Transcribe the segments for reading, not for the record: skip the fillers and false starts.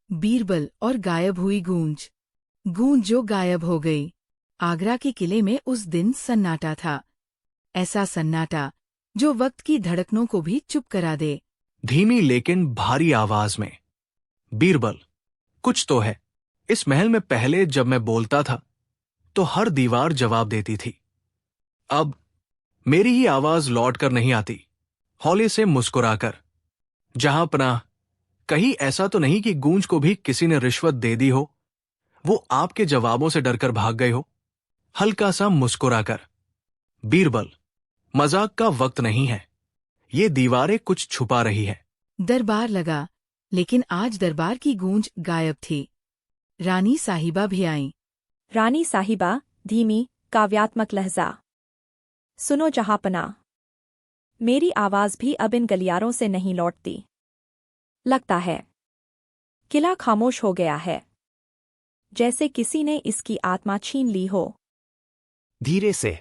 बीरबल और गायब हुई गूंज। गूंज जो गायब हो गई। आगरा के किले में उस दिन सन्नाटा था। ऐसा सन्नाटा जो वक्त की धड़कनों को भी चुप करा दे। धीमी लेकिन भारी आवाज में, बीरबल, कुछ तो है। इस महल में पहले जब मैं बोलता था तो हर दीवार जवाब देती थी। अब मेरी ही आवाज लौट कर नहीं आती, हौले से मुस्कुराकर। जहां पनाह, कहीं ऐसा तो नहीं कि गूंज को भी किसी ने रिश्वत दे दी हो, वो आपके जवाबों से डरकर भाग गए हो? हल्का सा मुस्कुराकर, बीरबल, मजाक का वक्त नहीं है। ये दीवारें कुछ छुपा रही है। दरबार लगा, लेकिन आज दरबार की गूंज गायब थी। रानी साहिबा भी आईं। रानी साहिबा, धीमी, काव्यात्मक लहजा। सुनो जहांपनाह, मेरी आवाज भी अब इन गलियारों से नहीं लौटती। लगता है किला खामोश हो गया है, जैसे किसी ने इसकी आत्मा छीन ली हो। धीरे से,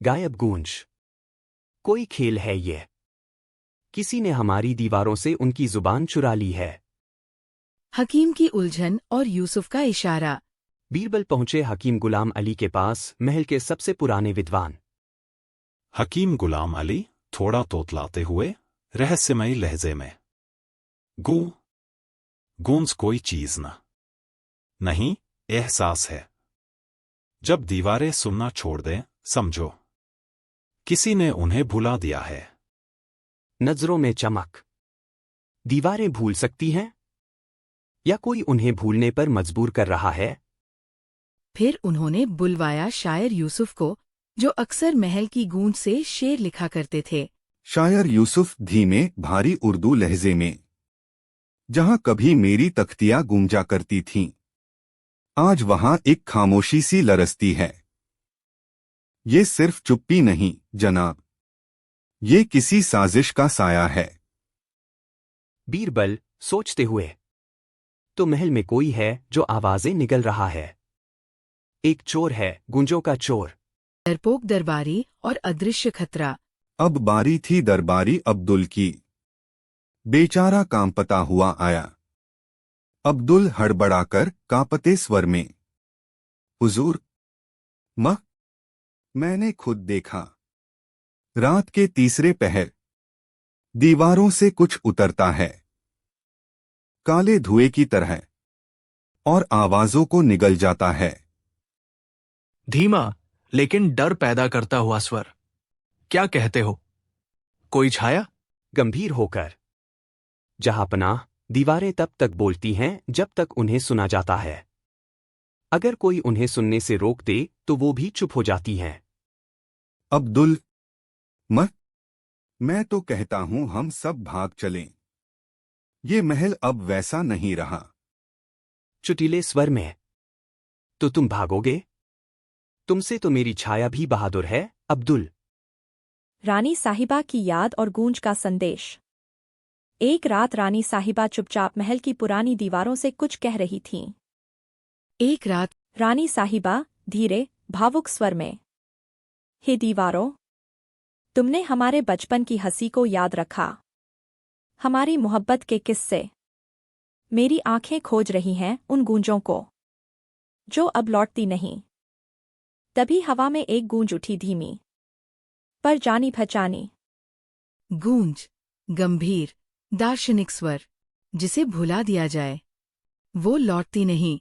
गायब गूंज। कोई खेल है ये। किसी ने हमारी दीवारों से उनकी जुबान चुरा ली है। हकीम की उलझन और यूसुफ का इशारा। बीरबल पहुंचे हकीम गुलाम अली के पास, महल के सबसे पुराने विद्वान। हकीम गुलाम अली, थोड़ा तोतलाते हुए, रहस्यमयी लहजे में। गूंज कोई चीज नहीं, एहसास है। जब दीवारें सुनना छोड़ दें, समझो किसी ने उन्हें भुला दिया है। नजरों में चमक। दीवारें भूल सकती हैं? या कोई उन्हें भूलने पर मजबूर कर रहा है? फिर उन्होंने बुलवाया शायर यूसुफ को, जो अक्सर महल की गूंज से शेर लिखा करते थे। शायर यूसुफ धीमे भारी उर्दू लहजे में। जहां कभी मेरी तख्तियां गूंजा करती थीं, आज वहां एक खामोशी सी लरसती है। ये सिर्फ चुप्पी नहीं, जनाब, ये किसी साजिश का साया है। बीरबल, सोचते हुए, तो महल में कोई है जो आवाजें निगल रहा है। एक चोर है, गूंजों का चोर। डरपोक दरबारी और अदृश्य खतरा। अब बारी थी दरबारी अब्दुल की। बेचारा कांपता हुआ आया। अब्दुल हड़बड़ाकर कांपते स्वर में, हुजूर, मैंने खुद देखा। रात के तीसरे पहर दीवारों से कुछ उतरता है, काले धुएं की तरह, और आवाजों को निगल जाता है। धीमा लेकिन डर पैदा करता हुआ स्वर। क्या कहते हो? कोई छाया? गंभीर होकर, जहांपनाह, दीवारें तब तक बोलती हैं जब तक उन्हें सुना जाता है। अगर कोई उन्हें सुनने से रोक दे तो वो भी चुप हो जाती हैं। अब्दुल, मैं तो कहता हूं हम सब भाग चलें। ये महल अब वैसा नहीं रहा। चुटीले स्वर में, तो तुम भागोगे? तुमसे तो मेरी छाया भी बहादुर है, अब्दुल। रानी साहिबा की याद और गूंज का संदेश। एक रात रानी साहिबा चुपचाप महल की पुरानी दीवारों से कुछ कह रही थीं। एक रात रानी साहिबा, धीरे, भावुक स्वर में, हे दीवारों, तुमने हमारे बचपन की हंसी को याद रखा, हमारी मोहब्बत के किस्से। मेरी आंखें खोज रही हैं उन गूंजों को जो अब लौटती नहीं। तभी हवा में एक गूंज उठी, धीमी पर जानी पहचानी। गूंज, गंभीर, दार्शनिक स्वर, जिसे भुला दिया जाए। वो लौटती नहीं,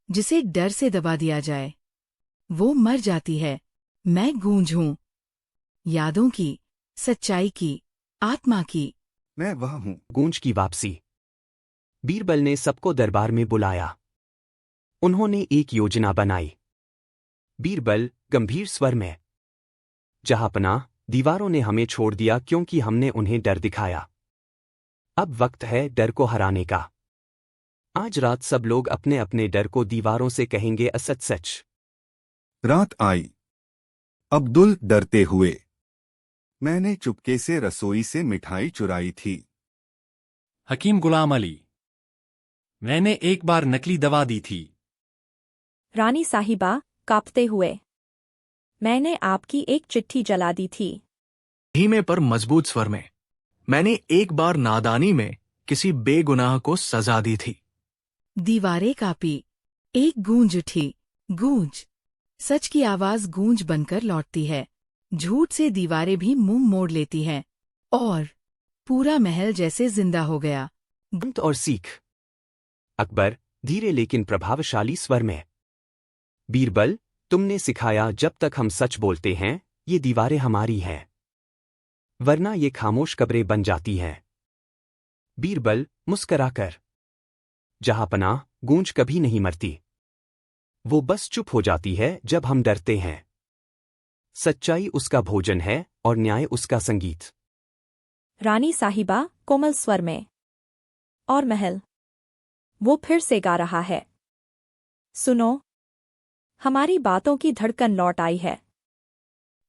जिसे डर से दबा दिया जाए। वो मर जाती है। मैं गूंज हूं, यादों की, सच्चाई की, आत्मा की। मैं वह हूं। गूंज की वापसी। बीरबल ने सबको दरबार में बुलाया। उन्होंने एक योजना बनाई। बीरबल, गंभीर स्वर में, जहांपनाह, दीवारों ने हमें छोड़ दिया क्योंकि हमने उन्हें डर दिखाया। अब वक्त है डर को हराने का। आज रात सब लोग अपने अपने डर को दीवारों से कहेंगे असच सच। रात आई। अब्दुल डरते हुए, मैंने चुपके से रसोई से मिठाई चुराई थी। हकीम गुलाम अली, मैंने एक बार नकली दवा दी थी। रानी साहिबा, कांपते हुए, मैंने आपकी एक चिट्ठी जला दी थी। धीमे पर मजबूत स्वर में, मैंने एक बार नादानी में किसी बेगुनाह को सजा दी थी। दीवारें कांपी। एक गूंज उठी। गूंज। सच की आवाज गूंज बनकर लौटती है। झूठ से दीवारें भी मुंह मोड़ लेती हैं। और पूरा महल जैसे जिंदा हो गया। गंत और सीख। अकबर धीरे लेकिन प्रभावशाली स्वर में। बीरबल, तुमने सिखाया जब तक हम सच बोलते हैं ये दीवारें हमारी हैं, वरना ये खामोश कब्रें बन जाती हैं। बीरबल मुस्कराकर। जहांपनाह, गूंज कभी नहीं मरती। वो बस चुप हो जाती है जब हम डरते हैं। सच्चाई उसका भोजन है और न्याय उसका संगीत। रानी साहिबा कोमल स्वर में। और महल। वो फिर से गा रहा है। सुनो, हमारी बातों की धड़कन लौट आई है।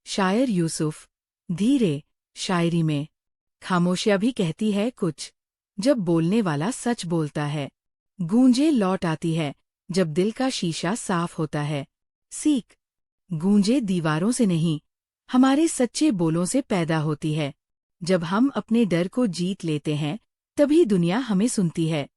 शायर यूसुफ। धीरे, शायरी में। खामोशियां भी कहती है कुछ, जब बोलने वाला सच बोलता है। गूंजें लौट आती है, जब दिल का शीशा साफ होता है। सीख। गूंजें दीवारों से नहीं, हमारे सच्चे बोलों से पैदा होती है। जब हम अपने डर को जीत लेते हैं, तभी दुनिया हमें सुनती है।